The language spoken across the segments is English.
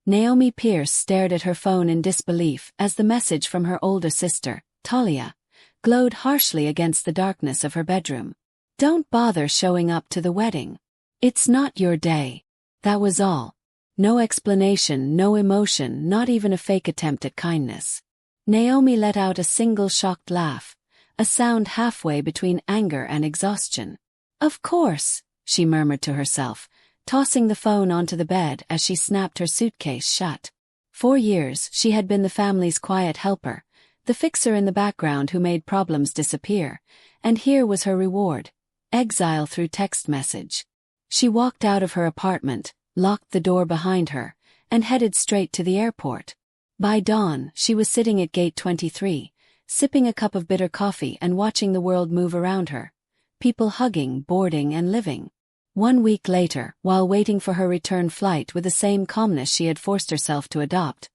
Naomi Pierce stared at her phone in disbelief as the message from her older sister, Talia, glowed harshly against the darkness of her bedroom. "Don't bother showing up to the wedding. It's not your day." That was all. No explanation, no emotion, not even a fake attempt at kindness. Naomi let out a single shocked laugh, a sound halfway between anger and exhaustion. "Of course," she murmured to herself, tossing the phone onto the bed as she snapped her suitcase shut. For years she had been the family's quiet helper, the fixer in the background who made problems disappear, and here was her reward: exile through text message. She walked out of her apartment, locked the door behind her, and headed straight to the airport. By dawn, she was sitting at gate 23, sipping a cup of bitter coffee and watching the world move around her. People hugging, boarding, and living. 1 week later, while waiting for her return flight with the same calmness she had forced herself to adopt,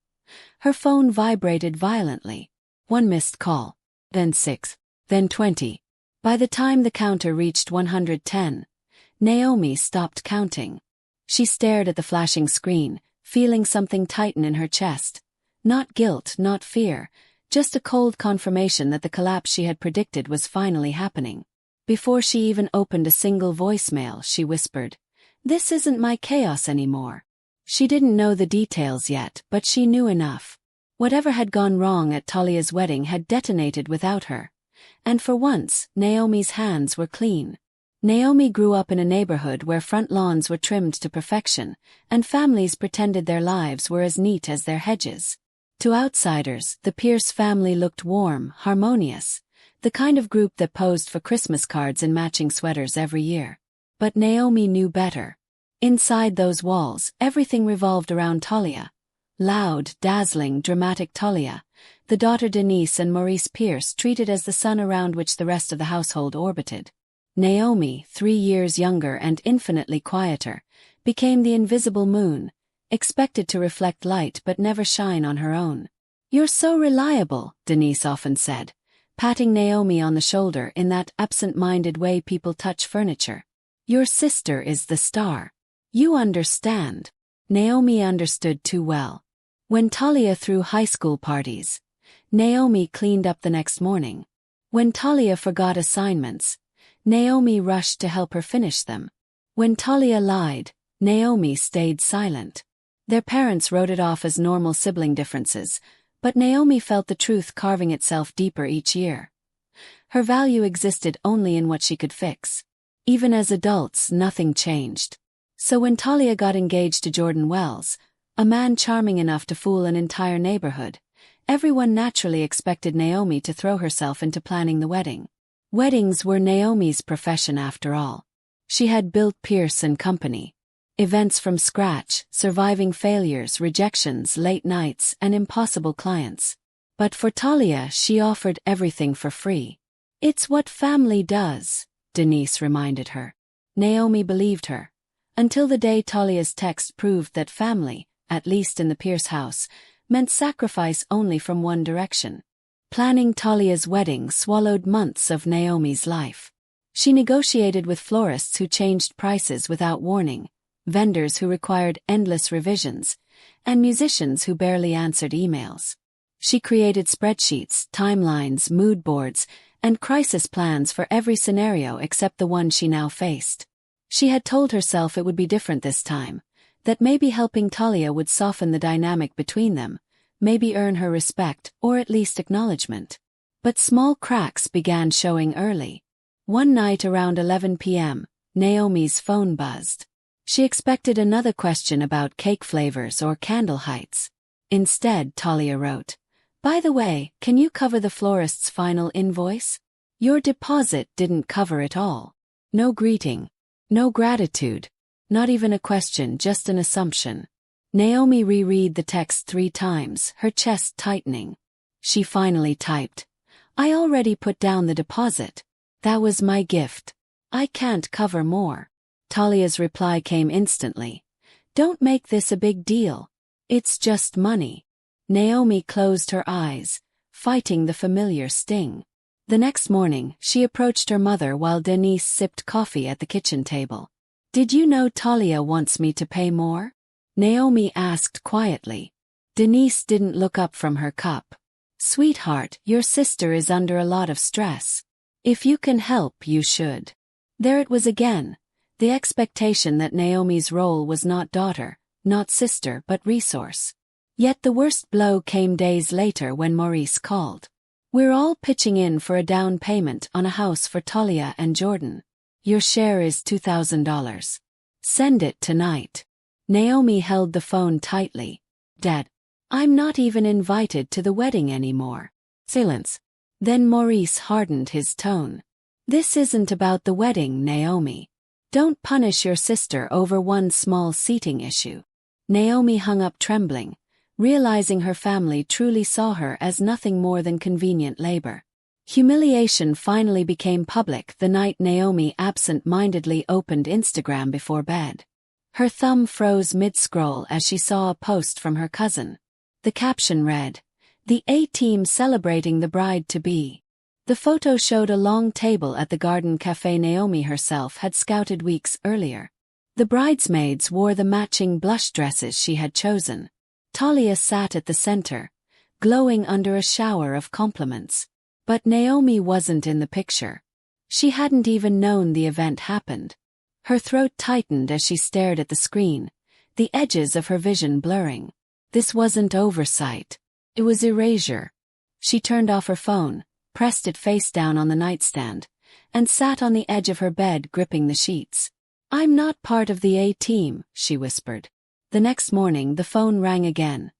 her phone vibrated violently. 1 missed call. Then 6. Then 20. By the time the counter reached 110, Naomi stopped counting. She stared at the flashing screen, feeling something tighten in her chest. Not guilt, not fear, just a cold confirmation that the collapse she had predicted was finally happening. Before she even opened a single voicemail, she whispered, "This isn't my chaos anymore." She didn't know the details yet, but she knew enough. Whatever had gone wrong at Talia's wedding had detonated without her. And for once, Naomi's hands were clean. Naomi grew up in a neighborhood where front lawns were trimmed to perfection, and families pretended their lives were as neat as their hedges. To outsiders, the Pierce family looked warm, harmonious, the kind of group that posed for Christmas cards in matching sweaters every year. But Naomi knew better. Inside those walls, everything revolved around Talia. Loud, dazzling, dramatic Talia, the daughter Denise and Maurice Pierce treated as the sun around which the rest of the household orbited. Naomi, 3 years younger and infinitely quieter, became the invisible moon, expected to reflect light but never shine on her own. "You're so reliable," Denise often said, patting Naomi on the shoulder in that absent-minded way people touch furniture. "Your sister is the star. You understand." Naomi understood too well. When Talia threw high school parties, Naomi cleaned up the next morning. When Talia forgot assignments, Naomi rushed to help her finish them. When Talia lied, Naomi stayed silent. Their parents wrote it off as normal sibling differences, but Naomi felt the truth carving itself deeper each year. Her value existed only in what she could fix. Even as adults, nothing changed. So when Talia got engaged to Jordan Wells, a man charming enough to fool an entire neighborhood, everyone naturally expected Naomi to throw herself into planning the wedding. Weddings were Naomi's profession after all. She had built Pierce and Company. Events from scratch, surviving failures, rejections, late nights, and impossible clients. But for Talia, she offered everything for free. "It's what family does," Denise reminded her. Naomi believed her. Until the day Talia's text proved that family, at least in the Pierce house, meant sacrifice only from one direction. Planning Talia's wedding swallowed months of Naomi's life. She negotiated with florists who changed prices without warning, vendors who required endless revisions, and musicians who barely answered emails. She created spreadsheets, timelines, mood boards, and crisis plans for every scenario except the one she now faced. She had told herself it would be different this time, that maybe helping Talia would soften the dynamic between them, maybe earn her respect or at least acknowledgement. But small cracks began showing early. One night around 11 p.m., Naomi's phone buzzed. She expected another question about cake flavors or candle heights. Instead, Talia wrote, "By the way, can you cover the florist's final invoice? Your deposit didn't cover it all." No greeting. No gratitude. Not even a question, just an assumption. Naomi reread the text 3 times, her chest tightening. She finally typed, "I already put down the deposit. That was my gift. I can't cover more." Talia's reply came instantly. "Don't make this a big deal. It's just money." Naomi closed her eyes, fighting the familiar sting. The next morning, she approached her mother while Denise sipped coffee at the kitchen table. "Did you know Talia wants me to pay more?" Naomi asked quietly. Denise didn't look up from her cup. Sweetheart, your sister is under a lot of stress. If you can help, you should. There it was again, the expectation that Naomi's role was not daughter, not sister but resource. Yet the worst blow came days later when Maurice called. We're all pitching in for a down payment on a house for Talia and Jordan. Your share is $2,000. Send it tonight. Naomi held the phone tightly. Dad, I'm not even invited to the wedding anymore. Silence. Then Maurice hardened his tone. This isn't about the wedding, Naomi. Don't punish your sister over one small seating issue. Naomi hung up trembling, realizing her family truly saw her as nothing more than convenient labor. Humiliation finally became public the night Naomi absent-mindedly opened Instagram before bed. Her thumb froze mid-scroll as she saw a post from her cousin. The caption read, "The A-team celebrating the bride-to-be." The photo showed a long table at the garden cafe Naomi herself had scouted weeks earlier. The bridesmaids wore the matching blush dresses she had chosen. Talia sat at the center, glowing under a shower of compliments. But Naomi wasn't in the picture. She hadn't even known the event happened. Her throat tightened as she stared at the screen, the edges of her vision blurring. This wasn't oversight. It was erasure. She turned off her phone, pressed it face down on the nightstand, and sat on the edge of her bed gripping the sheets. I'm not part of the A-team, she whispered. The next morning the phone rang again.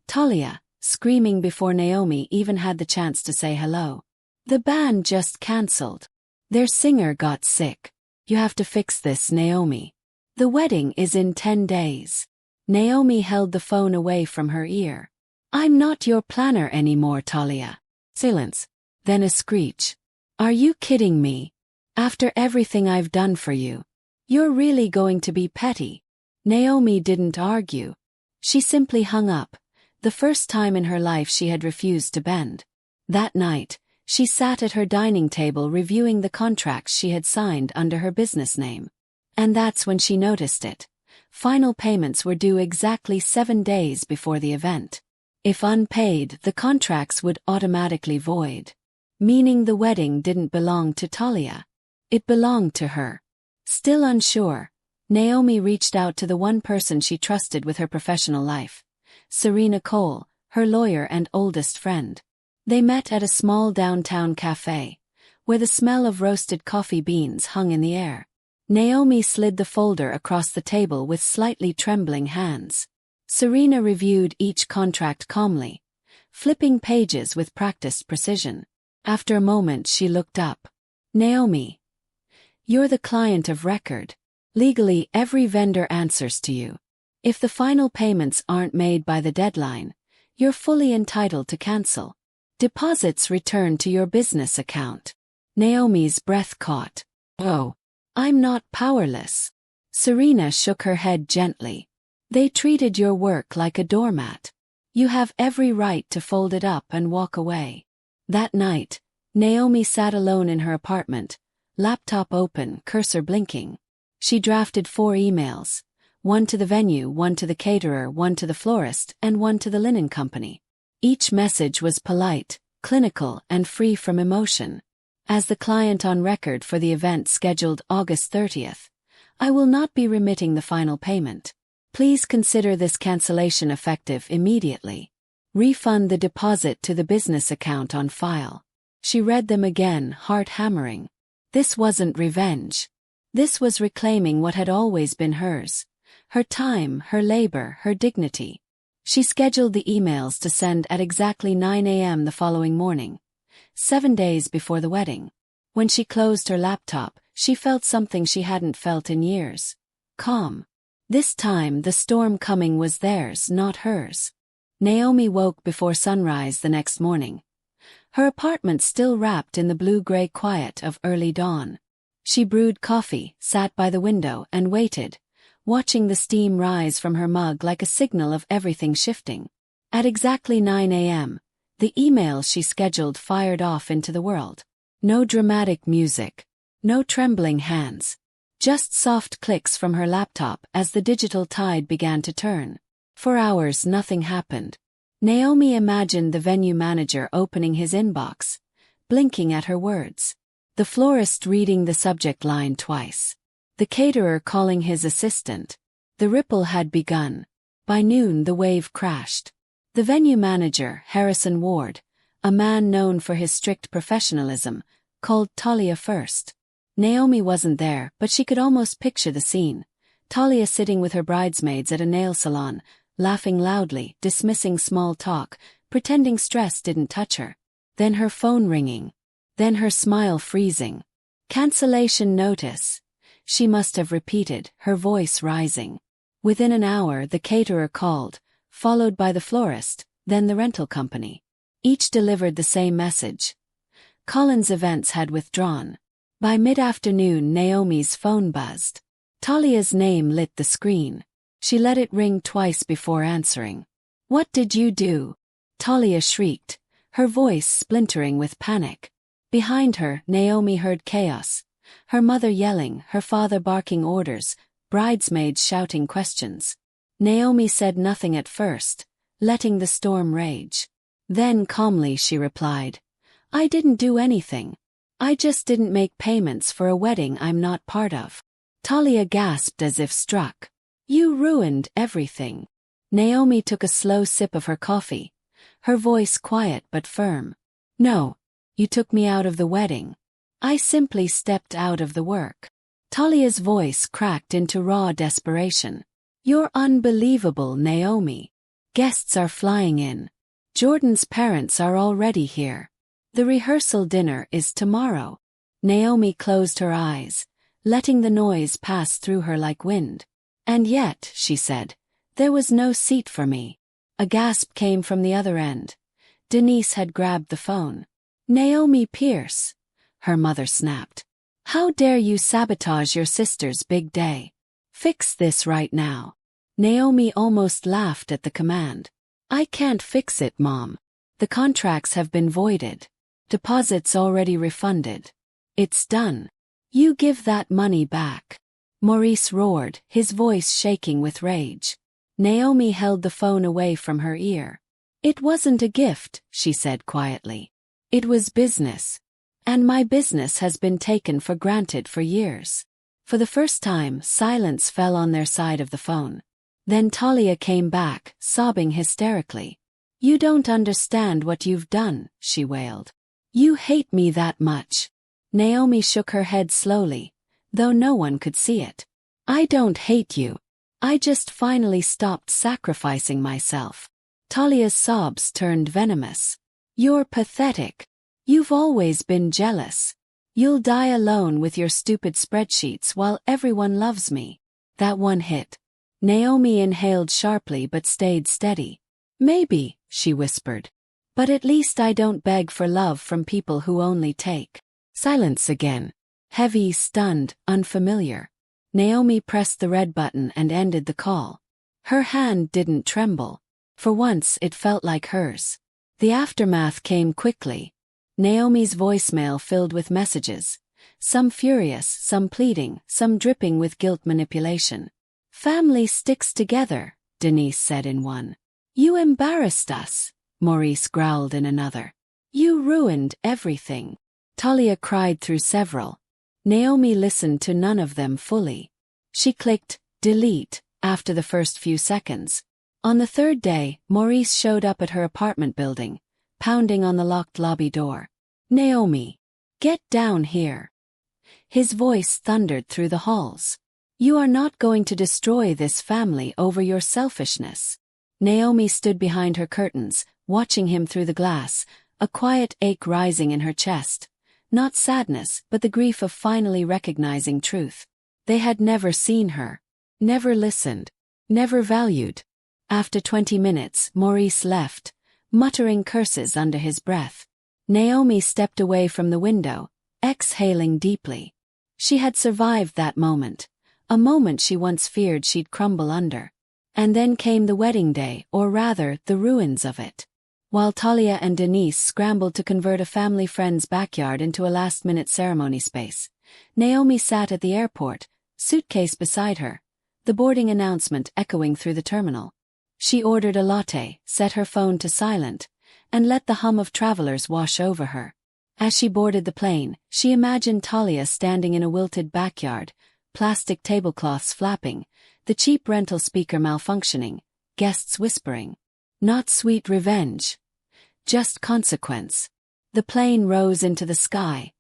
Talia, screaming before Naomi even had the chance to say hello. The band just cancelled. Their singer got sick. You have to fix this, Naomi. The wedding is in 10 days. Naomi held the phone away from her ear. I'm not your planner anymore, Talia. Silence. Then a screech. Are you kidding me? After everything I've done for you, you're really going to be petty? Naomi didn't argue. She simply hung up, the first time in her life she had refused to bend. That night, she sat at her dining table reviewing the contracts she had signed under her business name. And that's when she noticed it. Final payments were due exactly 7 days before the event. If unpaid, the contracts would automatically void. Meaning the wedding didn't belong to Talia. It belonged to her. Still unsure, Naomi reached out to the one person she trusted with her professional life. Serena Cole, her lawyer and oldest friend. They met at a small downtown cafe, where the smell of roasted coffee beans hung in the air. Naomi slid the folder across the table with slightly trembling hands. Serena reviewed each contract calmly, flipping pages with practiced precision. After a moment she looked up. Naomi, you're the client of record. Legally, every vendor answers to you. If the final payments aren't made by the deadline, you're fully entitled to cancel. Deposits return to your business account. Naomi's breath caught. Oh, I'm not powerless. Serena shook her head gently. They treated your work like a doormat. You have every right to fold it up and walk away. That night, Naomi sat alone in her apartment, laptop open, cursor blinking. She drafted 4 emails, one to the venue, one to the caterer, one to the florist, and one to the linen company. Each message was polite, clinical, and free from emotion. As the client on record for the event scheduled August 30th, I will not be remitting the final payment. Please consider this cancellation effective immediately. Refund the deposit to the business account on file. She read them again, heart hammering. This wasn't revenge. This was reclaiming what had always been hers. Her time, her labor, her dignity. She scheduled the emails to send at exactly 9 a.m. the following morning, 7 days before the wedding. When she closed her laptop, she felt something she hadn't felt in years. Calm. This time the storm coming was theirs, not hers. Naomi woke before sunrise the next morning. Her apartment still wrapped in the blue-gray quiet of early dawn. She brewed coffee, sat by the window, and waited, watching the steam rise from her mug like a signal of everything shifting. At exactly 9 a.m., the email she scheduled fired off into the world. No dramatic music. No trembling hands. Just soft clicks from her laptop as the digital tide began to turn. For hours nothing happened. Naomi imagined the venue manager opening his inbox, blinking at her words. The florist reading the subject line twice. The caterer calling his assistant. The ripple had begun. By noon the wave crashed. The venue manager, Harrison Ward, a man known for his strict professionalism, called Talia first. Naomi wasn't there, but she could almost picture the scene. Talia sitting with her bridesmaids at a nail salon, laughing loudly, dismissing small talk, pretending stress didn't touch her. Then her phone ringing. Then her smile freezing. Cancellation notice. She must have repeated, her voice rising. Within an hour the caterer called, followed by the florist, then the rental company. Each delivered the same message. Collins Events had withdrawn. By mid-afternoon Naomi's phone buzzed. Talia's name lit the screen. She let it ring twice before answering. "What did you do?" Talia shrieked, her voice splintering with panic. Behind her, Naomi heard chaos. Her mother yelling, her father barking orders, bridesmaids shouting questions. Naomi said nothing at first, letting the storm rage. Then calmly she replied, "I didn't do anything. I just didn't make payments for a wedding I'm not part of." Talia gasped as if struck. "You ruined everything." Naomi took a slow sip of her coffee, her voice quiet but firm. "No, you took me out of the wedding. I simply stepped out of the work." Talia's voice cracked into raw desperation. "You're unbelievable, Naomi. Guests are flying in. Jordan's parents are already here. The rehearsal dinner is tomorrow." Naomi closed her eyes, letting the noise pass through her like wind. "And yet," she said, "there was no seat for me." A gasp came from the other end. Denise had grabbed the phone. "Naomi Pierce," her mother snapped. "How dare you sabotage your sister's big day? Fix this right now." Naomi almost laughed at the command. "I can't fix it, Mom. The contracts have been voided. Deposits already refunded. It's done. You give that money back." Maurice roared, his voice shaking with rage. Naomi held the phone away from her ear. "It wasn't a gift," she said quietly. "It was business. And my business has been taken for granted for years." For the first time, silence fell on their side of the phone. Then Talia came back, sobbing hysterically. "You don't understand what you've done," she wailed. "You hate me that much." Naomi shook her head slowly, though no one could see it. "I don't hate you. I just finally stopped sacrificing myself." Talia's sobs turned venomous. "You're pathetic. You've always been jealous. You'll die alone with your stupid spreadsheets while everyone loves me." That one hit. Naomi inhaled sharply but stayed steady. "Maybe," she whispered. "But at least I don't beg for love from people who only take." Silence again. Heavy, stunned, unfamiliar. Naomi pressed the red button and ended the call. Her hand didn't tremble. For once it felt like hers. The aftermath came quickly. Naomi's voicemail filled with messages. Some furious, some pleading, some dripping with guilt manipulation. "Family sticks together," Denise said in one. "You embarrassed us," Maurice growled in another. "You ruined everything." Talia cried through several. Naomi listened to none of them fully. She clicked delete after the first few seconds. On the third day, Maurice showed up at her apartment building, pounding on the locked lobby door. "Naomi, get down here." His voice thundered through the halls. "You are not going to destroy this family over your selfishness." Naomi stood behind her curtains, watching him through the glass, a quiet ache rising in her chest. Not sadness, but the grief of finally recognizing truth. They had never seen her. Never listened. Never valued. After 20 minutes, Maurice left, muttering curses under his breath. Naomi stepped away from the window, exhaling deeply. She had survived that moment, a moment she once feared she'd crumble under. And then came the wedding day, or rather, the ruins of it. While Talia and Denise scrambled to convert a family friend's backyard into a last-minute ceremony space, Naomi sat at the airport, suitcase beside her, the boarding announcement echoing through the terminal. She ordered a latte, set her phone to silent, and let the hum of travelers wash over her. As she boarded the plane, she imagined Talia standing in a wilted backyard, plastic tablecloths flapping, the cheap rental speaker malfunctioning, guests whispering. Not sweet revenge. Just consequence. The plane rose into the sky,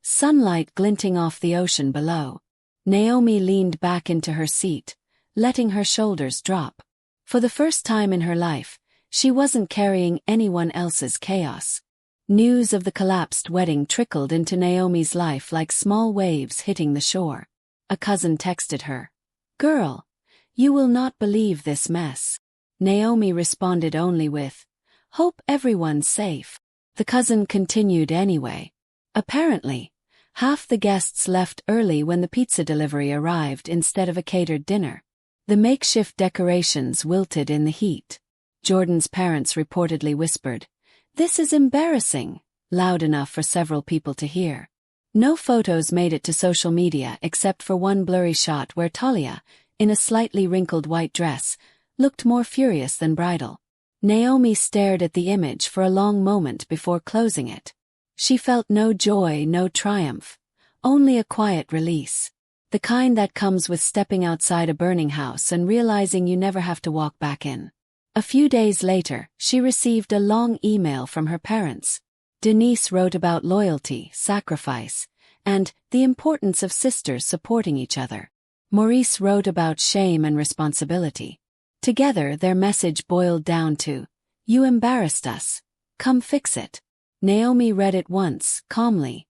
sunlight glinting off the ocean below. Naomi leaned back into her seat, letting her shoulders drop. For the first time in her life, she wasn't carrying anyone else's chaos. News of the collapsed wedding trickled into Naomi's life like small waves hitting the shore. A cousin texted her, "Girl, you will not believe this mess." Naomi responded only with, "Hope everyone's safe." The cousin continued anyway. Apparently, half the guests left early when the pizza delivery arrived instead of a catered dinner. The makeshift decorations wilted in the heat. Jordan's parents reportedly whispered, "This is embarrassing," loud enough for several people to hear. No photos made it to social media except for one blurry shot where Talia, in a slightly wrinkled white dress, looked more furious than bridal. Naomi stared at the image for a long moment before closing it. She felt no joy, no triumph, only a quiet release. The kind that comes with stepping outside a burning house and realizing you never have to walk back in. A few days later, she received a long email from her parents. Denise wrote about loyalty, sacrifice, and the importance of sisters supporting each other. Maurice wrote about shame and responsibility. Together, their message boiled down to, "You embarrassed us. Come fix it." Naomi read it once, calmly,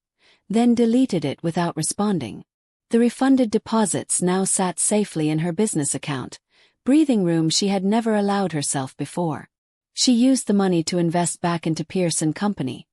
then deleted it without responding. The refunded deposits now sat safely in her business account, breathing room she had never allowed herself before. She used the money to invest back into Pierce & Company,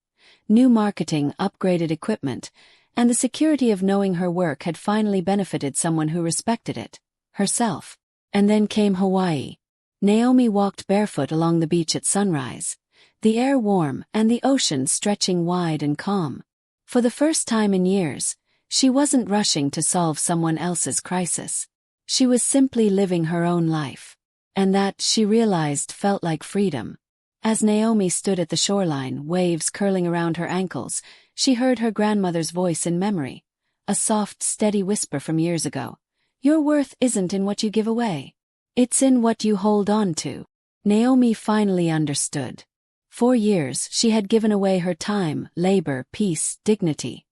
new marketing, upgraded equipment, and the security of knowing her work had finally benefited someone who respected it, herself. And then came Hawaii. Naomi walked barefoot along the beach at sunrise, the air warm and the ocean stretching wide and calm. For the first time in years, she wasn't rushing to solve someone else's crisis. She was simply living her own life. And that, she realized, felt like freedom. As Naomi stood at the shoreline, waves curling around her ankles, she heard her grandmother's voice in memory, a soft, steady whisper from years ago. "Your worth isn't in what you give away. It's in what you hold on to." Naomi finally understood. For years, she had given away her time, labor, peace, dignity.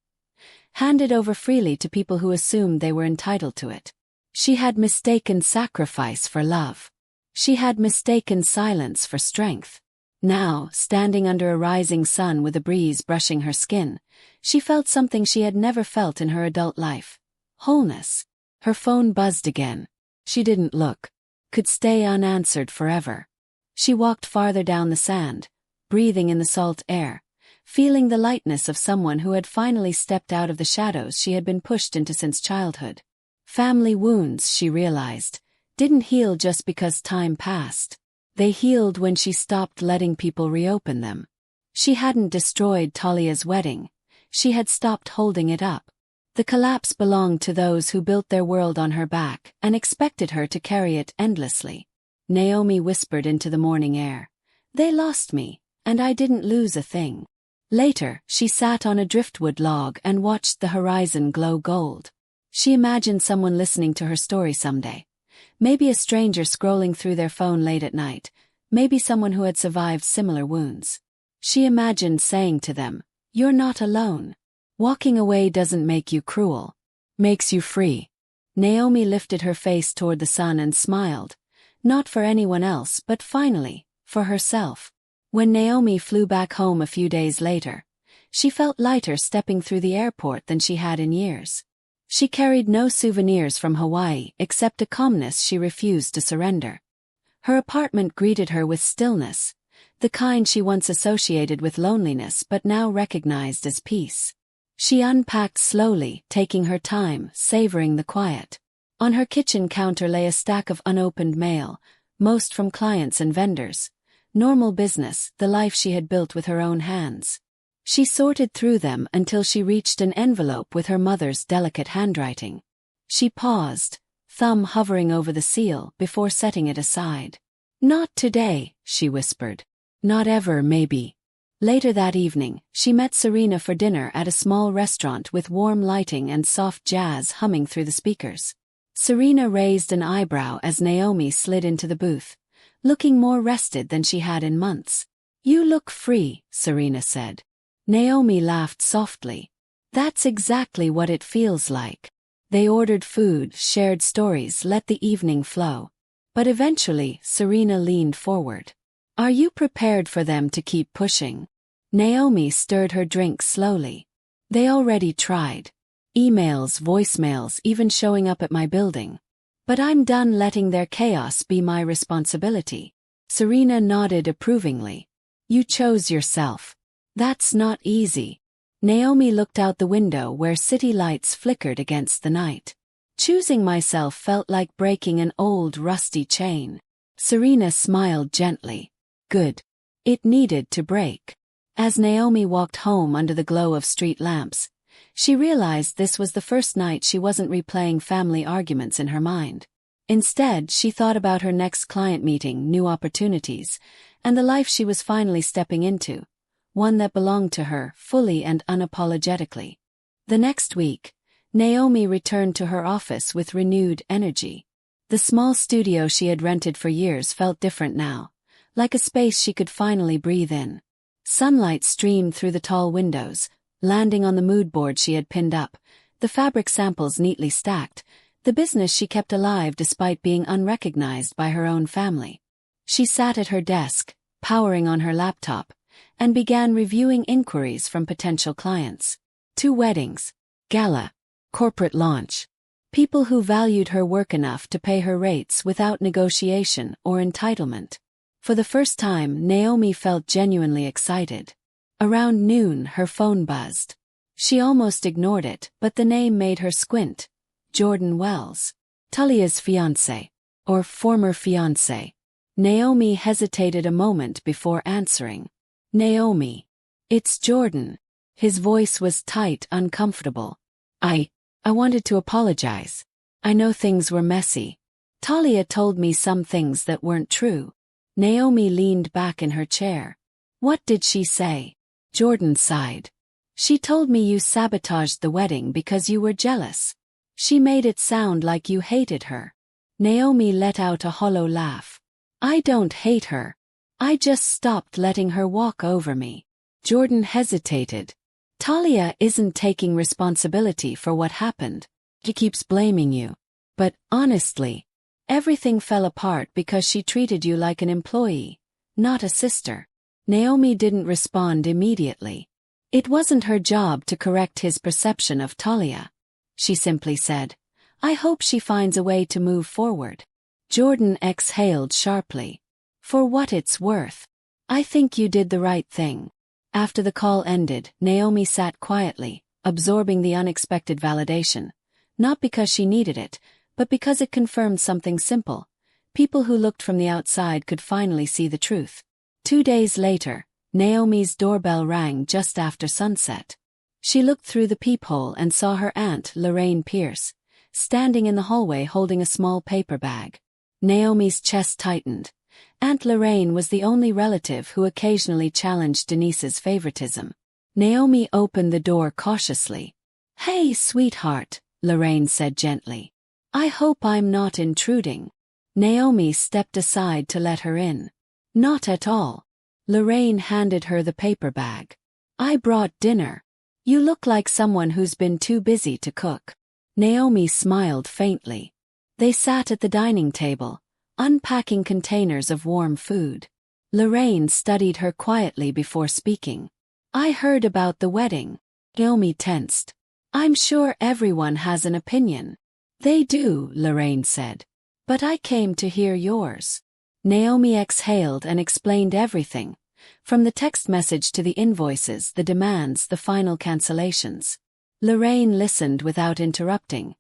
Handed over freely to people who assumed they were entitled to it. She had mistaken sacrifice for love. She had mistaken silence for strength. Now, standing under a rising sun with a breeze brushing her skin, she felt something she had never felt in her adult life. Wholeness. Her phone buzzed again. She didn't look. Could stay unanswered forever. She walked farther down the sand, breathing in the salt air, feeling the lightness of someone who had finally stepped out of the shadows she had been pushed into since childhood. Family wounds, she realized, didn't heal just because time passed. They healed when she stopped letting people reopen them. She hadn't destroyed Talia's wedding. She had stopped holding it up. The collapse belonged to those who built their world on her back and expected her to carry it endlessly. Naomi whispered into the morning air, "They lost me, and I didn't lose a thing." Later, she sat on a driftwood log and watched the horizon glow gold. She imagined someone listening to her story someday. Maybe a stranger scrolling through their phone late at night, maybe someone who had survived similar wounds. She imagined saying to them, "You're not alone. Walking away doesn't make you cruel. Makes you free." Naomi lifted her face toward the sun and smiled, not for anyone else but finally, for herself. When Naomi flew back home a few days later, she felt lighter stepping through the airport than she had in years. She carried no souvenirs from Hawaii except a calmness she refused to surrender. Her apartment greeted her with stillness, the kind she once associated with loneliness but now recognized as peace. She unpacked slowly, taking her time, savoring the quiet. On her kitchen counter lay a stack of unopened mail, most from clients and vendors. Normal business, the life she had built with her own hands. She sorted through them until she reached an envelope with her mother's delicate handwriting. She paused, thumb hovering over the seal before setting it aside. "Not today," she whispered. "Not ever, maybe." Later that evening, she met Serena for dinner at a small restaurant with warm lighting and soft jazz humming through the speakers. Serena raised an eyebrow as Naomi slid into the booth, looking more rested than she had in months. "You look free," Serena said. Naomi laughed softly. "That's exactly what it feels like." They ordered food, shared stories, let the evening flow. But eventually, Serena leaned forward. "Are you prepared for them to keep pushing?" Naomi stirred her drink slowly. "They already tried. Emails, voicemails, even showing up at my building. But I'm done letting their chaos be my responsibility." Serena nodded approvingly. "You chose yourself. That's not easy." Naomi looked out the window where city lights flickered against the night. "Choosing myself felt like breaking an old, rusty chain." Serena smiled gently. "Good. It needed to break." As Naomi walked home under the glow of street lamps, she realized this was the first night she wasn't replaying family arguments in her mind. Instead, she thought about her next client meeting, new opportunities, and the life she was finally stepping into, one that belonged to her, fully and unapologetically. The next week, Naomi returned to her office with renewed energy. The small studio she had rented for years felt different now, like a space she could finally breathe in. Sunlight streamed through the tall windows, landing on the mood board she had pinned up, the fabric samples neatly stacked, the business she kept alive despite being unrecognized by her own family. She sat at her desk, powering on her laptop, and began reviewing inquiries from potential clients. 2 weddings, gala, corporate launch. People who valued her work enough to pay her rates without negotiation or entitlement. For the first time, Naomi felt genuinely excited. Around noon, her phone buzzed. She almost ignored it, but the name made her squint. Jordan Wells. Talia's fiancé. Or former fiancé. Naomi hesitated a moment before answering. "Naomi. It's Jordan." His voice was tight, uncomfortable. I wanted to apologize. I know things were messy. Talia told me some things that weren't true." Naomi leaned back in her chair. "What did she say?" Jordan sighed. "She told me you sabotaged the wedding because you were jealous. She made it sound like you hated her." Naomi let out a hollow laugh. "I don't hate her. I just stopped letting her walk over me." Jordan hesitated. "Talia isn't taking responsibility for what happened. She keeps blaming you. But, honestly, everything fell apart because she treated you like an employee, not a sister." Naomi didn't respond immediately. It wasn't her job to correct his perception of Talia. She simply said, "I hope she finds a way to move forward." Jordan exhaled sharply. "For what it's worth, I think you did the right thing." After the call ended, Naomi sat quietly, absorbing the unexpected validation, not because she needed it, but because it confirmed something simple. People who looked from the outside could finally see the truth. 2 days later, Naomi's doorbell rang just after sunset. She looked through the peephole and saw her aunt, Naomi Pierce, standing in the hallway holding a small paper bag. Naomi's chest tightened. Aunt Lorraine was the only relative who occasionally challenged Denise's favoritism. Naomi opened the door cautiously. "Hey, sweetheart," Lorraine said gently. "I hope I'm not intruding." Naomi stepped aside to let her in. "Not at all." Lorraine handed her the paper bag. "I brought dinner. You look like someone who's been too busy to cook." Naomi smiled faintly. They sat at the dining table, unpacking containers of warm food. Lorraine studied her quietly before speaking. "I heard about the wedding." Naomi tensed. "I'm sure everyone has an opinion." "They do," Lorraine said. "But I came to hear yours." Naomi exhaled and explained everything, from the text message to the invoices, the demands, the final cancellations. Lorraine listened without interrupting,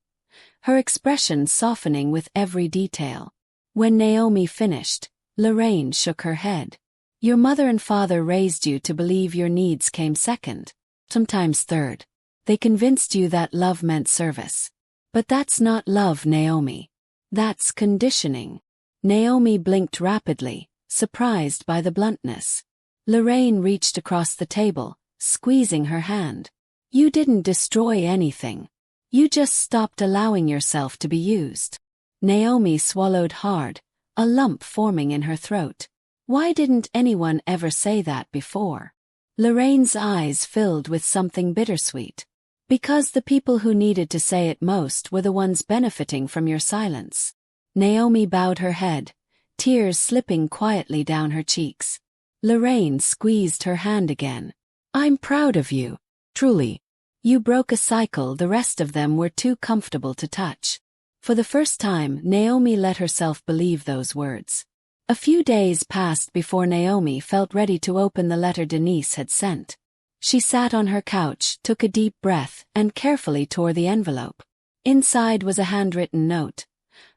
her expression softening with every detail. When Naomi finished, Lorraine shook her head. "Your mother and father raised you to believe your needs came second, sometimes third. They convinced you that love meant service. But that's not love, Naomi. That's conditioning. Naomi blinked rapidly, surprised by the bluntness. Lorraine reached across the table, squeezing her hand. You didn't destroy anything. You just stopped allowing yourself to be used. Naomi swallowed hard, a lump forming in her throat. Why didn't anyone ever say that before? Lorraine's eyes filled with something bittersweet. Because the people who needed to say it most were the ones benefiting from your silence. Naomi bowed her head, tears slipping quietly down her cheeks. Lorraine squeezed her hand again. I'm proud of you, truly. You broke a cycle the rest of them were too comfortable to touch. For the first time, Naomi let herself believe those words. A few days passed before Naomi felt ready to open the letter Denise had sent. She sat on her couch, took a deep breath, and carefully tore the envelope. Inside was a handwritten note,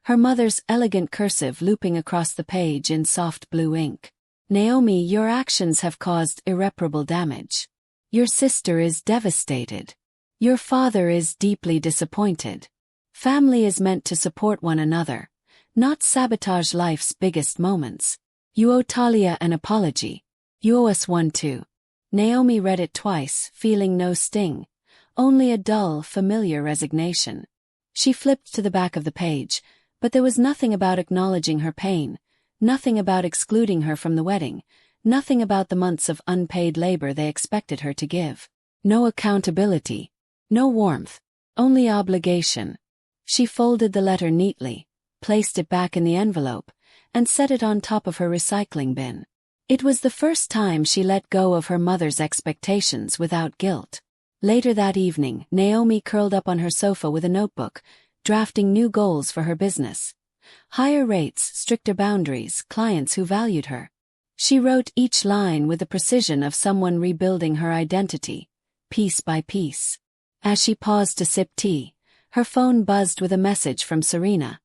her mother's elegant cursive looping across the page in soft blue ink. Naomi, your actions have caused irreparable damage. Your sister is devastated. Your father is deeply disappointed. Family is meant to support one another, not sabotage life's biggest moments. You owe Talia an apology. You owe us one too. Naomi read it twice, feeling no sting, only a dull, familiar resignation. She flipped to the back of the page, but there was nothing about acknowledging her pain, nothing about excluding her from the wedding, nothing about the months of unpaid labor they expected her to give. No accountability, no warmth, only obligation. She folded the letter neatly, placed it back in the envelope, and set it on top of her recycling bin. It was the first time she let go of her mother's expectations without guilt. Later that evening, Naomi curled up on her sofa with a notebook, drafting new goals for her business. Higher rates, stricter boundaries, clients who valued her. She wrote each line with the precision of someone rebuilding her identity, piece by piece. As she paused to sip tea, her phone buzzed with a message from Serena.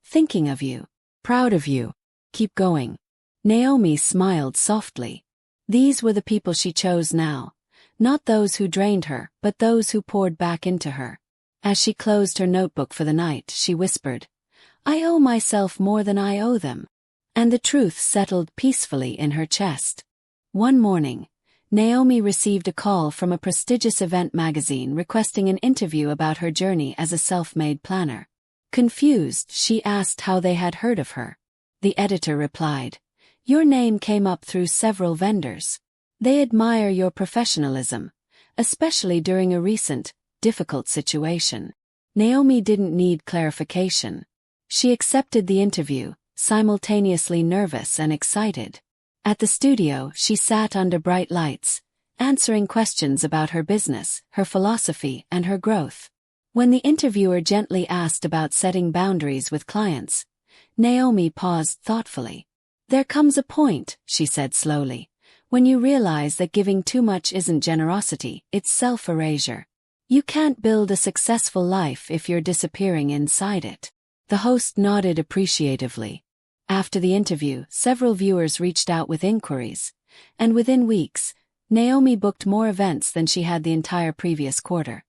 Thinking of you. Proud of you. Keep going. Naomi smiled softly. These were the people she chose now. Not those who drained her, but those who poured back into her. As she closed her notebook for the night, she whispered, I owe myself more than I owe them. And the truth settled peacefully in her chest. One morning, Naomi received a call from a prestigious event magazine requesting an interview about her journey as a self-made planner. Confused, she asked how they had heard of her. The editor replied, Your name came up through several vendors. They admire your professionalism, especially during a recent, difficult situation. Naomi didn't need clarification. She accepted the interview, simultaneously nervous and excited. At the studio, she sat under bright lights, answering questions about her business, her philosophy, and her growth. When the interviewer gently asked about setting boundaries with clients, Naomi paused thoughtfully. There comes a point, she said slowly, when you realize that giving too much isn't generosity, it's self-erasure. You can't build a successful life if you're disappearing inside it. The host nodded appreciatively. After the interview, several viewers reached out with inquiries, and within weeks, Naomi booked more events than she had the entire previous quarter.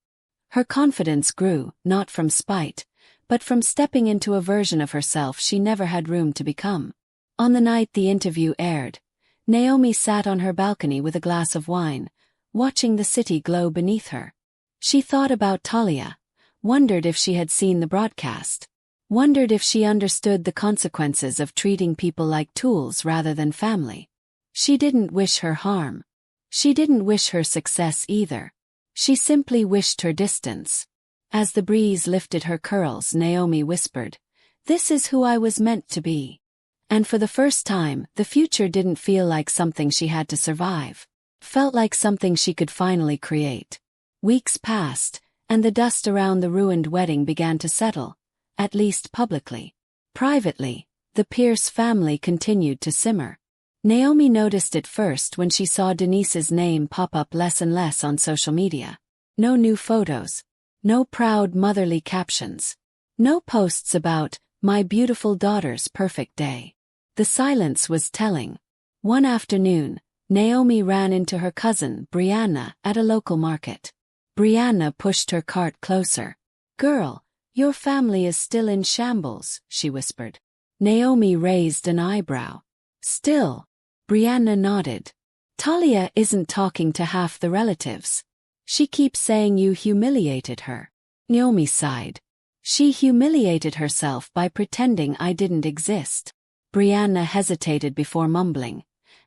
Her confidence grew, not from spite, but from stepping into a version of herself she never had room to become. On the night the interview aired, Naomi sat on her balcony with a glass of wine, watching the city glow beneath her. She thought about Talia, wondered if she had seen the broadcast, wondered if she understood the consequences of treating people like tools rather than family. She didn't wish her harm. She didn't wish her success either. She simply wished her distance. As the breeze lifted her curls, Naomi whispered, This is who I was meant to be. And for the first time, the future didn't feel like something she had to survive. It felt like something she could finally create. Weeks passed, and the dust around the ruined wedding began to settle, at least publicly. Privately, the Pierce family continued to simmer. Naomi noticed it first when she saw Denise's name pop up less and less on social media. No new photos. No proud motherly captions. No posts about, my beautiful daughter's perfect day. The silence was telling. One afternoon, Naomi ran into her cousin, Brianna, at a local market. Brianna pushed her cart closer. Girl, Your family is still in shambles, she whispered. Naomi raised an eyebrow. Still? Brianna nodded. Talia isn't talking to half the relatives. She keeps saying you humiliated her. Naomi sighed. She humiliated herself by pretending I didn't exist. Brianna hesitated before mumbling.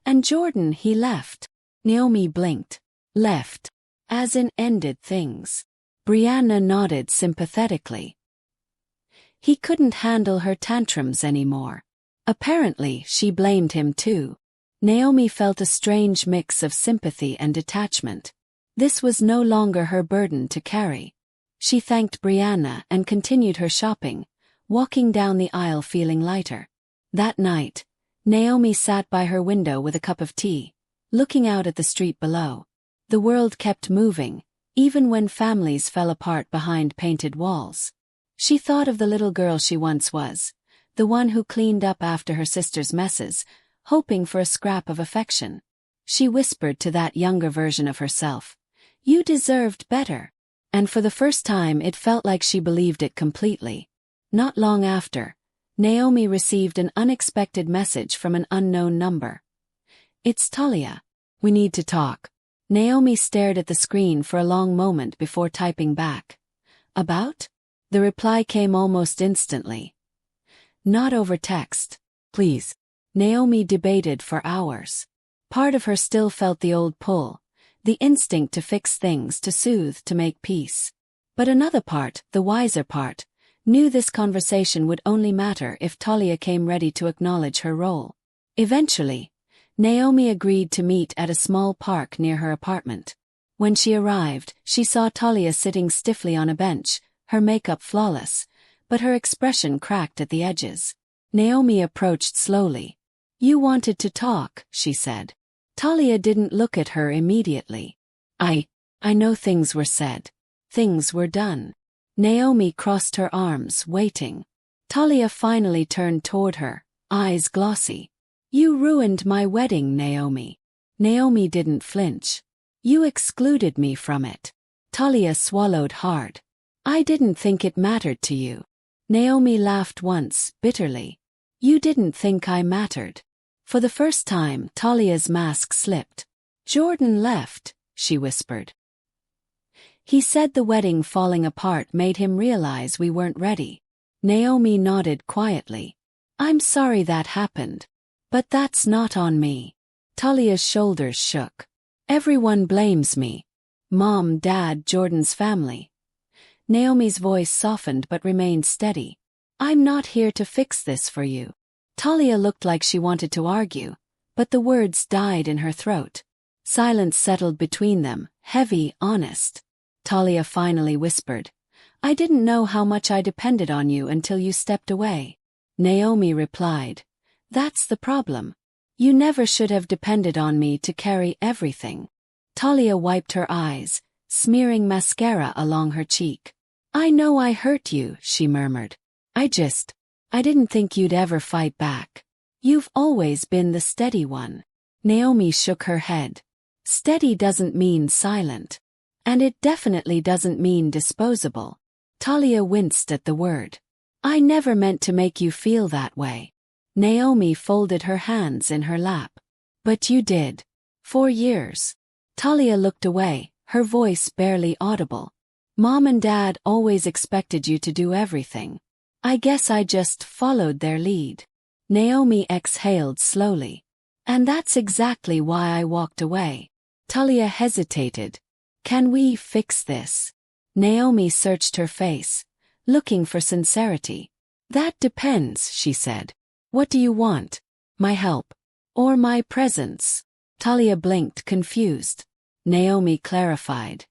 And Jordan, he left. Naomi blinked. Left. As in ended things. Brianna nodded sympathetically. He couldn't handle her tantrums anymore. Apparently, she blamed him too. Naomi felt a strange mix of sympathy and detachment. This was no longer her burden to carry. She thanked Brianna and continued her shopping, walking down the aisle feeling lighter. That night, Naomi sat by her window with a cup of tea, looking out at the street below. The world kept moving, even when families fell apart behind painted walls. She thought of the little girl she once was, the one who cleaned up after her sister's messes, hoping for a scrap of affection. She whispered to that younger version of herself, "You deserved better." And for the first time it felt like she believed it completely. Not long after, Naomi received an unexpected message from an unknown number. "It's Talia. We need to talk." Naomi stared at the screen for a long moment before typing back. "About?" The reply came almost instantly. "Not over text. Please." Naomi debated for hours. Part of her still felt the old pull, the instinct to fix things, to soothe, to make peace. But another part, the wiser part, knew this conversation would only matter if Talia came ready to acknowledge her role. Eventually, Naomi agreed to meet at a small park near her apartment. When she arrived, she saw Talia sitting stiffly on a bench, her makeup flawless, but her expression cracked at the edges. Naomi approached slowly. "You wanted to talk," she said. Talia didn't look at her immediately. I know things were said. Things were done." Naomi crossed her arms, waiting. Talia finally turned toward her, eyes glossy. "You ruined my wedding, Naomi." Naomi didn't flinch. "You excluded me from it." Talia swallowed hard. "I didn't think it mattered to you." Naomi laughed once, bitterly. "You didn't think I mattered." For the first time, Talia's mask slipped. "Jordan left," she whispered. "He said the wedding falling apart made him realize we weren't ready." Naomi nodded quietly. "I'm sorry that happened. But that's not on me." Talia's shoulders shook. "Everyone blames me. Mom, Dad, Jordan's family." Naomi's voice softened but remained steady. "I'm not here to fix this for you." Talia looked like she wanted to argue, but the words died in her throat. Silence settled between them, heavy, honest. Talia finally whispered, "I didn't know how much I depended on you until you stepped away." Naomi replied, "That's the problem. You never should have depended on me to carry everything." Talia wiped her eyes, smearing mascara along her cheek. "I know I hurt you," she murmured. I didn't think you'd ever fight back. You've always been the steady one." Naomi shook her head. "Steady doesn't mean silent. And it definitely doesn't mean disposable." Talia winced at the word. "I never meant to make you feel that way." Naomi folded her hands in her lap. "But you did. For years." Talia looked away, her voice barely audible. "Mom and Dad always expected you to do everything. I guess I just followed their lead." Naomi exhaled slowly. "And that's exactly why I walked away." Talia hesitated. "Can we fix this?" Naomi searched her face, looking for sincerity. "That depends," she said. "What do you want? My help? Or my presence?" Talia blinked, confused. Naomi clarified.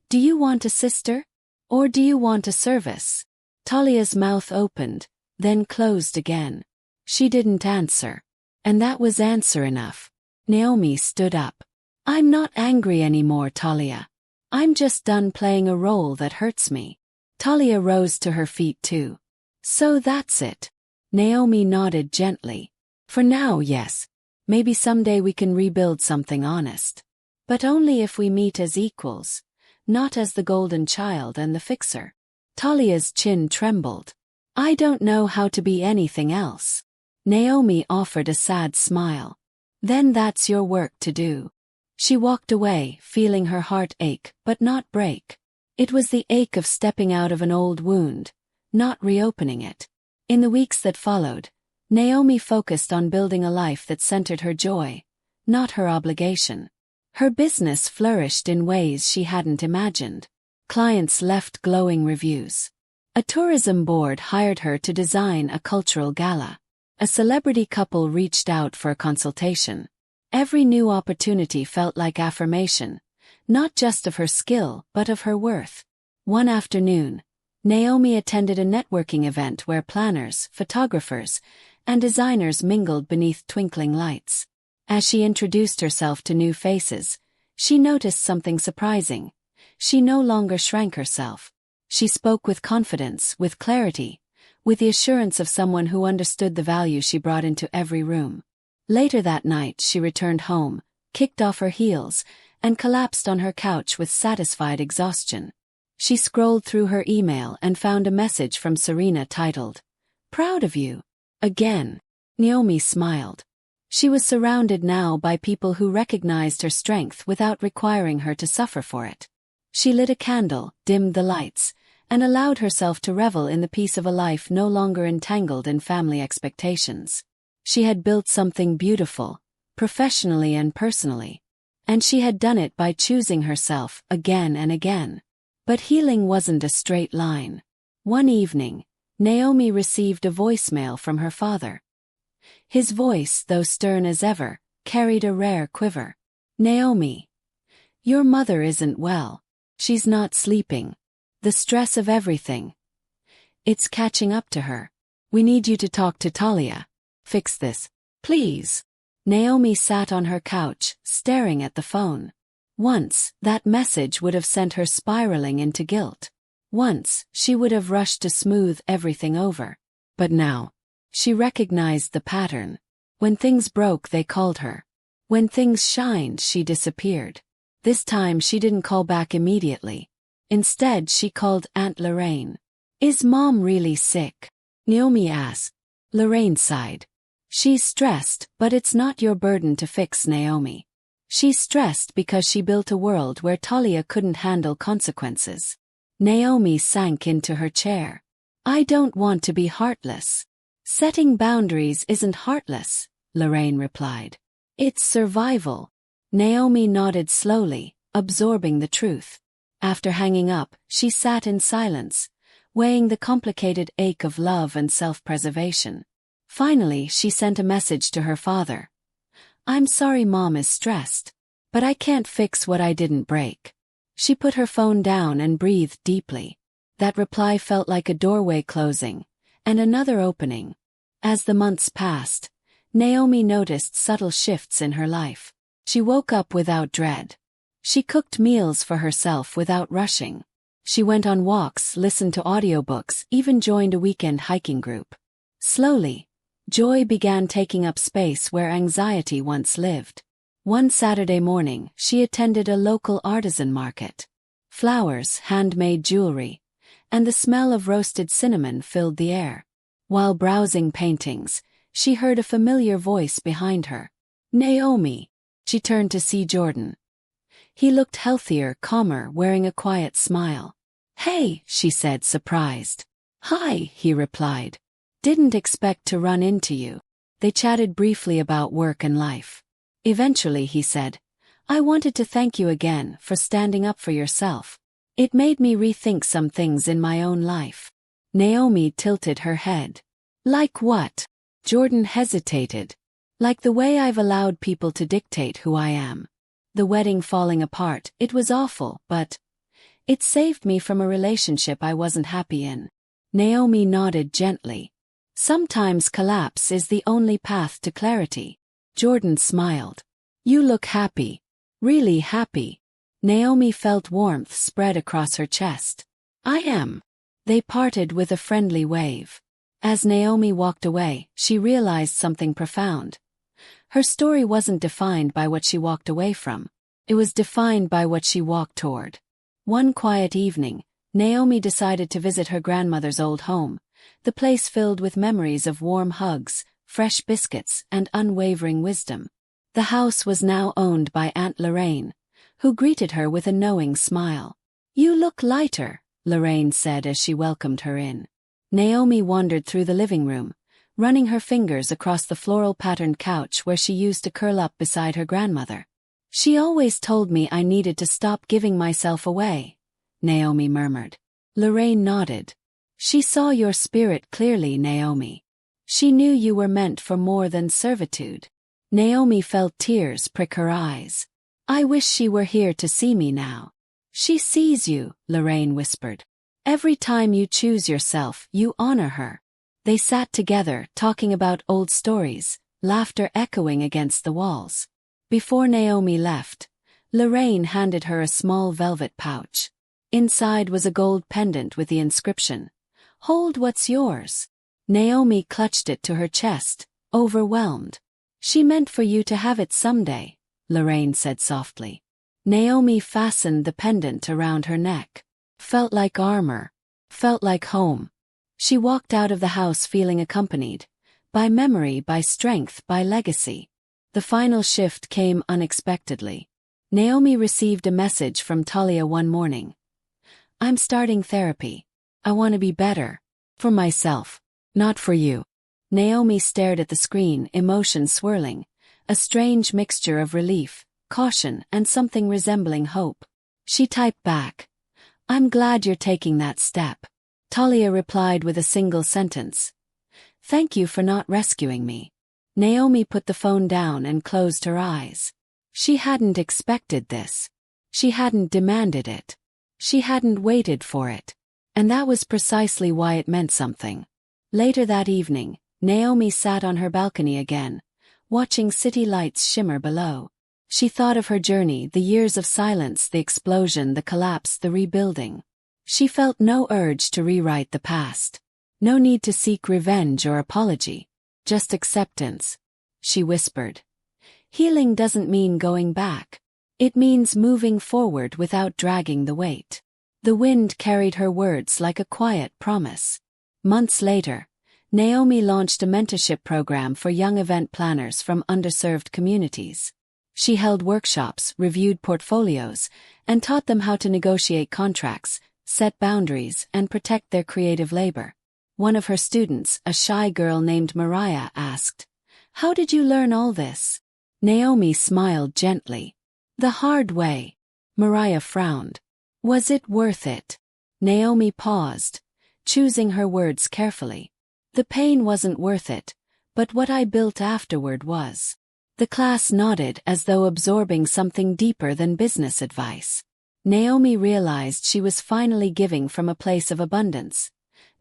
"Do you want a sister? Or do you want a service?" Talia's mouth opened, then closed again. She didn't answer. And that was answer enough. Naomi stood up. "I'm not angry anymore, Talia. I'm just done playing a role that hurts me." Talia rose to her feet too. "So that's it." Naomi nodded gently. "For now, yes. Maybe someday we can rebuild something honest. But only if we meet as equals, not as the golden child and the fixer." Talia's chin trembled. I don't know how to be anything else. Naomi offered a sad smile. Then that's your work to do. She walked away, feeling her heart ache, but not break. It was the ache of stepping out of an old wound, not reopening it. In the weeks that followed, Naomi focused on building a life that centered her joy, not her obligation. Her business flourished in ways she hadn't imagined. Clients left glowing reviews. A tourism board hired her to design a cultural gala. A celebrity couple reached out for a consultation. Every new opportunity felt like affirmation, not just of her skill but of her worth. One afternoon, Naomi attended a networking event where planners, photographers, and designers mingled beneath twinkling lights. As she introduced herself to new faces, she noticed something surprising. She no longer shrank herself. She spoke with confidence, with clarity, with the assurance of someone who understood the value she brought into every room. Later that night she returned home, kicked off her heels, and collapsed on her couch with satisfied exhaustion. She scrolled through her email and found a message from Serena titled, "Proud of you." Again. Naomi smiled. She was surrounded now by people who recognized her strength without requiring her to suffer for it. She lit a candle, dimmed the lights, and allowed herself to revel in the peace of a life no longer entangled in family expectations. She had built something beautiful, professionally and personally. And she had done it by choosing herself again and again. But healing wasn't a straight line. One evening, Naomi received a voicemail from her father. His voice, though stern as ever, carried a rare quiver. "Naomi, your mother isn't well. She's not sleeping. The stress of everything. It's catching up to her. We need you to talk to Talia. Fix this, please." Naomi sat on her couch, staring at the phone. Once, that message would have sent her spiraling into guilt. Once, she would have rushed to smooth everything over. But now, she recognized the pattern. When things broke, they called her. When things shined, she disappeared. This time she didn't call back immediately. Instead, she called Aunt Lorraine. "Is Mom really sick?" Naomi asked. Lorraine sighed. "She's stressed, but it's not your burden to fix, Naomi. She's stressed because she built a world where Talia couldn't handle consequences." Naomi sank into her chair. "I don't want to be heartless." "Setting boundaries isn't heartless," Lorraine replied. "It's survival." Naomi nodded slowly, absorbing the truth. After hanging up, she sat in silence, weighing the complicated ache of love and self-preservation. Finally, she sent a message to her father. "I'm sorry Mom is stressed, but I can't fix what I didn't break." She put her phone down and breathed deeply. That reply felt like a doorway closing, and another opening. As the months passed, Naomi noticed subtle shifts in her life. She woke up without dread. She cooked meals for herself without rushing. She went on walks, listened to audiobooks, even joined a weekend hiking group. Slowly, joy began taking up space where anxiety once lived. One Saturday morning, she attended a local artisan market. Flowers, handmade jewelry, and the smell of roasted cinnamon filled the air. While browsing paintings, she heard a familiar voice behind her. "Naomi." She turned to see Jordan. He looked healthier, calmer, wearing a quiet smile. "Hey," she said, surprised. "Hi," he replied. "Didn't expect to run into you." They chatted briefly about work and life. Eventually he said, "I wanted to thank you again for standing up for yourself. It made me rethink some things in my own life." Naomi tilted her head. "Like what?" Jordan hesitated. "Like the way I've allowed people to dictate who I am. The wedding falling apart, it was awful, but it saved me from a relationship I wasn't happy in." Naomi nodded gently. "Sometimes collapse is the only path to clarity." Jordan smiled. "You look happy. Really happy." Naomi felt warmth spread across her chest. "I am." They parted with a friendly wave. As Naomi walked away, she realized something profound. Her story wasn't defined by what she walked away from. It was defined by what she walked toward. One quiet evening, Naomi decided to visit her grandmother's old home, the place filled with memories of warm hugs, fresh biscuits, and unwavering wisdom. The house was now owned by Aunt Lorraine, who greeted her with a knowing smile. "You look lighter," Lorraine said as she welcomed her in. Naomi wandered through the living room, running her fingers across the floral-patterned couch where she used to curl up beside her grandmother. "She always told me I needed to stop giving myself away," Naomi murmured. Lorraine nodded. "She saw your spirit clearly, Naomi. She knew you were meant for more than servitude." Naomi felt tears prick her eyes. "I wish she were here to see me now." "She sees you," Lorraine whispered. "Every time you choose yourself, you honor her." They sat together, talking about old stories, laughter echoing against the walls. Before Naomi left, Lorraine handed her a small velvet pouch. Inside was a gold pendant with the inscription, "Hold what's yours." Naomi clutched it to her chest, overwhelmed. "She meant for you to have it someday," Lorraine said softly. Naomi fastened the pendant around her neck. Felt like armor. Felt like home. She walked out of the house feeling accompanied. By memory, by strength, by legacy. The final shift came unexpectedly. Naomi received a message from Talia one morning. "I'm starting therapy. I want to be better. For myself. Not for you." Naomi stared at the screen, emotion swirling, a strange mixture of relief, caution, and something resembling hope. She typed back, "I'm glad you're taking that step." Talia replied with a single sentence. "Thank you for not rescuing me." Naomi put the phone down and closed her eyes. She hadn't expected this. She hadn't demanded it. She hadn't waited for it. And that was precisely why it meant something. Later that evening, Naomi sat on her balcony again, watching city lights shimmer below. She thought of her journey, the years of silence, the explosion, the collapse, the rebuilding. She felt no urge to rewrite the past. No need to seek revenge or apology. Just acceptance. She whispered. "Healing doesn't mean going back. It means moving forward without dragging the weight." The wind carried her words like a quiet promise. Months later, Naomi launched a mentorship program for young event planners from underserved communities. She held workshops, reviewed portfolios, and taught them how to negotiate contracts, set boundaries, and protect their creative labor. One of her students, a shy girl named Mariah, asked, "How did you learn all this?" Naomi smiled gently. "The hard way." Mariah frowned. "Was it worth it?" Naomi paused, choosing her words carefully. "The pain wasn't worth it, but what I built afterward was." The class nodded as though absorbing something deeper than business advice. Naomi realized she was finally giving from a place of abundance,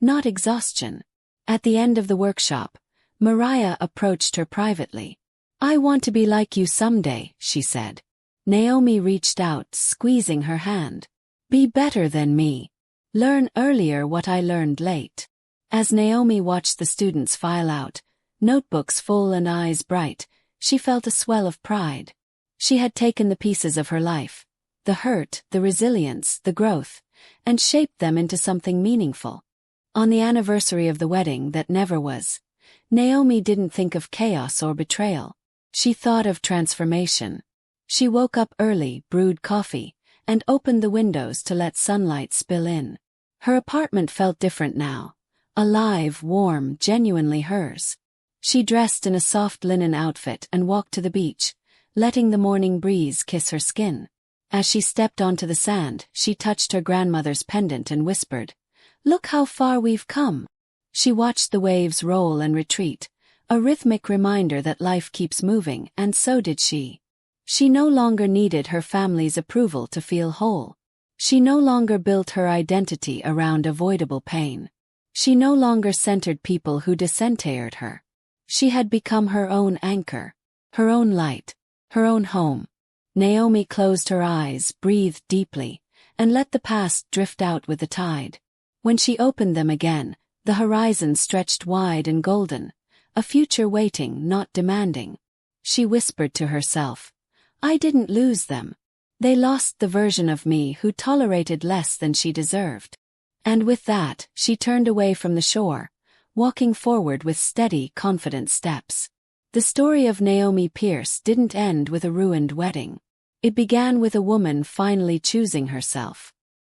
not exhaustion. At the end of the workshop, Mariah approached her privately. "I want to be like you someday," she said. Naomi reached out, squeezing her hand. "Be better than me. Learn earlier what I learned late." As Naomi watched the students file out, notebooks full and eyes bright, she felt a swell of pride. She had taken the pieces of her life, the hurt, the resilience, the growth, and shaped them into something meaningful. On the anniversary of the wedding that never was, Naomi didn't think of chaos or betrayal. She thought of transformation. She woke up early, brewed coffee, and opened the windows to let sunlight spill in. Her apartment felt different now. Alive, warm, genuinely hers. She dressed in a soft linen outfit and walked to the beach, letting the morning breeze kiss her skin. As she stepped onto the sand, she touched her grandmother's pendant and whispered, "Look how far we've come." She watched the waves roll and retreat, a rhythmic reminder that life keeps moving, and so did she. She no longer needed her family's approval to feel whole. She no longer built her identity around avoidable pain. She no longer centered people who disinterred her. She had become her own anchor, her own light, her own home. Naomi closed her eyes, breathed deeply, and let the past drift out with the tide. When she opened them again, the horizon stretched wide and golden, a future waiting, not demanding. She whispered to herself, "I didn't lose them. They lost the version of me who tolerated less than she deserved." And with that, she turned away from the shore, walking forward with steady, confident steps. The story of Naomi Pierce didn't end with a ruined wedding. It began with a woman finally choosing herself.